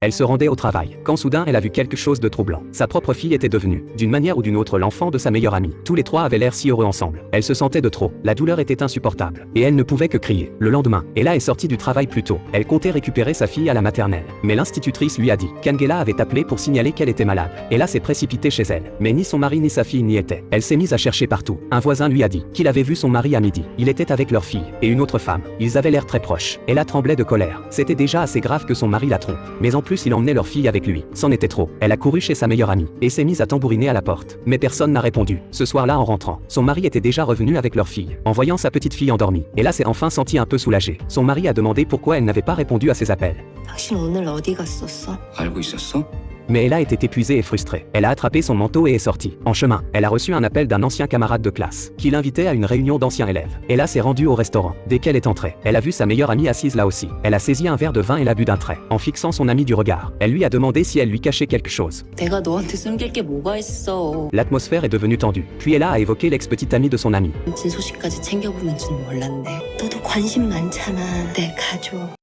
Elle se rendait au travail, quand soudain elle a vu quelque chose de troublant. Sa propre fille était devenue, d'une manière ou d'une autre, l'enfant de sa meilleure amie. Tous les trois avaient l'air si heureux ensemble. Elle se sentait de trop, la douleur était insupportable. Et elle ne pouvait que crier. Le lendemain, Ella est sortie du travail plus tôt. Elle comptait récupérer sa fille à la maternelle. Mais l'institutrice lui a dit qu'Angela avait appelé pour signaler qu'elle était malade. Ella s'est précipitée chez elle. Mais ni son mari ni sa fille n'y étaient. Elle s'est mise à chercher partout. Un voisin lui a dit qu'il avait vu son mari à midi. Il était avec leur fille et une autre femme. Ils avaient l'air très proches. Ella tremblait de colère. C'était déjà assez grave que son mari la trompe. Mais en plus il emmenait leur fille avec lui. C'en était trop. Elle a couru chez sa meilleure amie et s'est mise à tambouriner à la porte. Mais personne n'a répondu. Ce soir-là, en rentrant, son mari était déjà revenu avec leur fille. En voyant sa petite fille endormie, Ella s'est enfin sentie un peu soulagée. Son mari a demandé pourquoi elle n'avait pas répondu à ses appels. 당신 오늘 어디 갔었어? 알고 있었어? Mais Ella était épuisée et frustrée. Elle a attrapé son manteau et est sortie. En chemin, elle a reçu un appel d'un ancien camarade de classe, qui l'invitait à une réunion d'anciens élèves. Ella s'est rendue au restaurant. Dès qu'elle est entrée, elle a vu sa meilleure amie assise là aussi. Elle a saisi un verre de vin et l'a bu d'un trait, en fixant son amie du regard. Elle lui a demandé si elle lui cachait quelque chose. 내가 너한테 숨길 게 뭐가 있어? L'atmosphère est devenue tendue. Puis Ella a évoqué l'ex-petite amie de son amie. 진 소식까지 챙겨보는 줄 몰랐네. 너도 관심 많잖아, 내 가족.